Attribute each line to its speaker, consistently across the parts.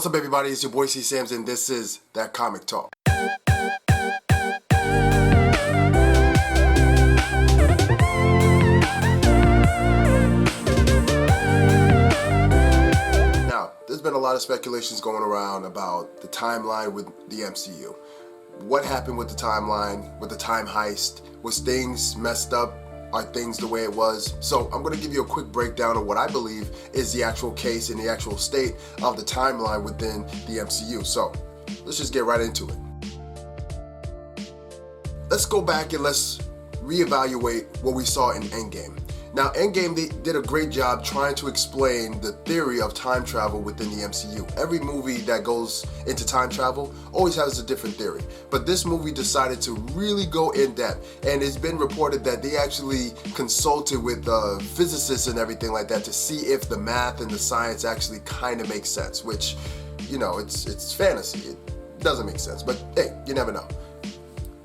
Speaker 1: What's up, everybody? It's your boy C Sams, and this is That Comic Talk. Now, there's been a lot of speculations going around about the timeline with the MCU. What happened with the timeline, with the time heist? Was things messed up? Are things the way it was? So I'm going to give you a quick breakdown of what I believe is the actual case and the actual state of the timeline within the MCU. So let's just get right into it. Let's go back and let's reevaluate what we saw in Endgame. Now, Endgame, they did a great job trying to explain the theory of time travel within the MCU. Every movie that goes into time travel always has a different theory. But this movie decided to really go in depth. And it's been reported that they actually consulted with physicists and everything like that to see if the math and the science actually kind of makes sense, which, you know, it's fantasy. It doesn't make sense. But hey, you never know.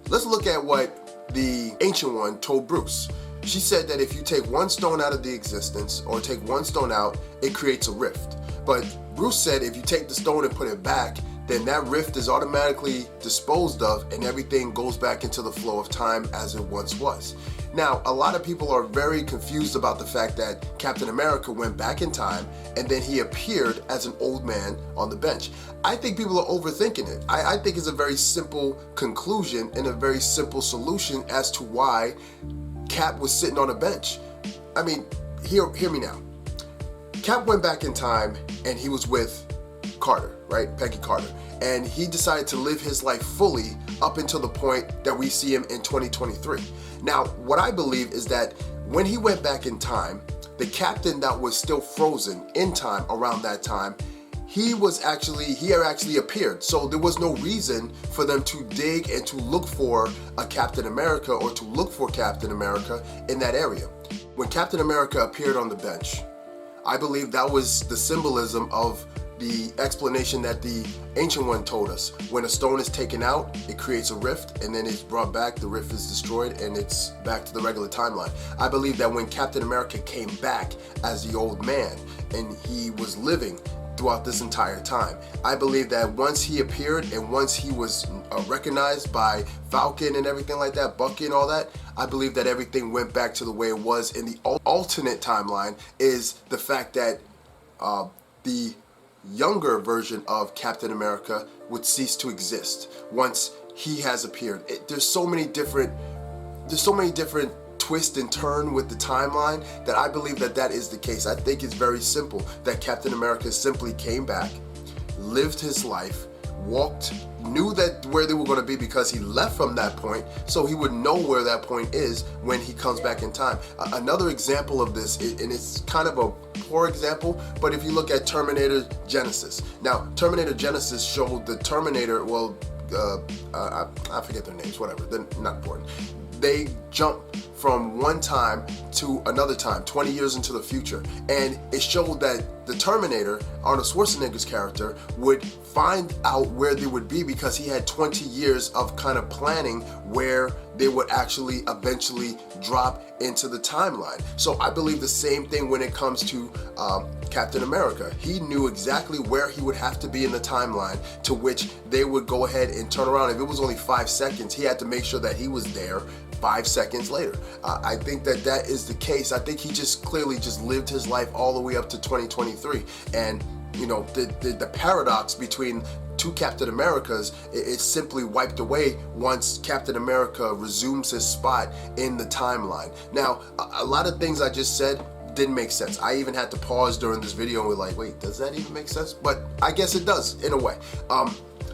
Speaker 1: Let's look at what the Ancient One told Bruce. She said that if you take one stone out of the existence or take one stone out, it creates a rift. But Bruce said if you take the stone and put it back, then that rift is automatically disposed of and everything goes back into the flow of time as it once was. Now, a lot of people are very confused about the fact that Captain America went back in time and then he appeared as an old man on the bench. I think people are overthinking it. I think it's a very simple conclusion and a very simple solution as to why Cap was sitting on a bench. I mean, hear me now. Cap went back in time and he was with Carter, right? Peggy Carter. And he decided to live his life fully up until the point that we see him in 2023. Now, what I believe is that when he went back in time, the captain that was still frozen in time around that time, he actually appeared. So there was no reason for them to dig and to look for a Captain America or to look for Captain America in that area. When Captain America appeared on the bench, I believe that was the symbolism of the explanation that the Ancient One told us. When a stone is taken out, it creates a rift, and then it's brought back, the rift is destroyed, and it's back to the regular timeline. I believe that when Captain America came back as the old man, and he was living throughout this entire time, I believe that once he appeared and once he was recognized by Falcon and everything like that, Bucky and all that, I believe that everything went back to the way it was. In the alternate timeline is the fact that the younger version of Captain America would cease to exist once he has appeared. There's so many different twist and turn with the timeline that I believe that is the case. I think it's very simple that Captain America simply came back, lived his life, knew that where they were going to be because he left from that point, so he would know where that point is when he comes back in time. Another example of this, and it's kind of a poor example, but if you look at Terminator Genesis. Now, Terminator Genesis showed the Terminator, I forget their names, whatever, they're not important. They jump from one time to another time, 20 years into the future. And it showed that the Terminator, Arnold Schwarzenegger's character, would find out where they would be because he had 20 years of kind of planning where they would actually eventually drop into the timeline. So I believe the same thing when it comes to Captain America. He knew exactly where he would have to be in the timeline to which they would go ahead and turn around. If it was only 5 seconds, he had to make sure that he was there 5 seconds later. I think that is the case. I think he just clearly just lived his life all the way up to 2023. And, you know, the paradox between two Captain Americas, it's simply wiped away once Captain America resumes his spot in the timeline. Now, a lot of things I just said didn't make sense. I even had to pause during this video and we're like, wait, does that even make sense? But I guess it does in a way.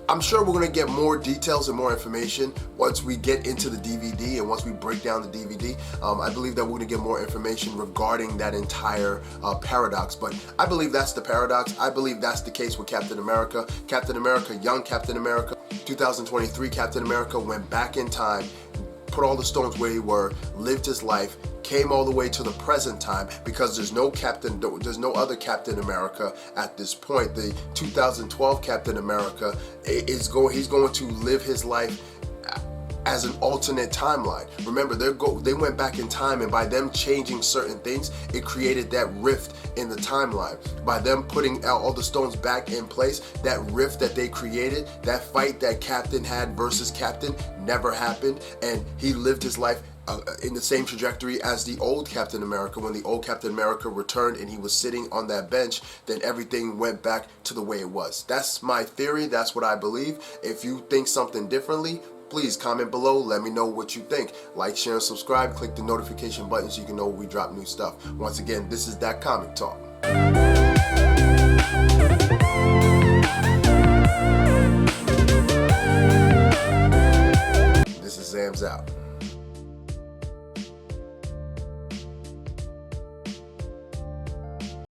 Speaker 1: I'm sure we're going to get more details and more information once we get into the DVD and once we break down the DVD. I believe that we're going to get more information regarding that entire paradox. But I believe that's the paradox. I believe that's the case with Captain America. Captain America, young Captain America, 2023 Captain America went back in time, put all the stones where he were, lived his life, came all the way to the present time because there's no other Captain America at this point. The 2012 Captain America he's going to live his life as an alternate timeline. Remember, they went back in time, and by them changing certain things, it created that rift in the timeline. By them putting all the stones back in place, that rift that they created, that fight that Captain had versus Captain never happened, and he lived his life in the same trajectory as the old Captain America. When the old Captain America returned and he was sitting on that bench, then everything went back to the way it was. That's my theory. That's what I believe. If you think something differently, please comment below. Let me know what you think. Like, share, and subscribe. Click the notification button so you can know when we drop new stuff. Once again, this is That Comic Talk. This is Zams out.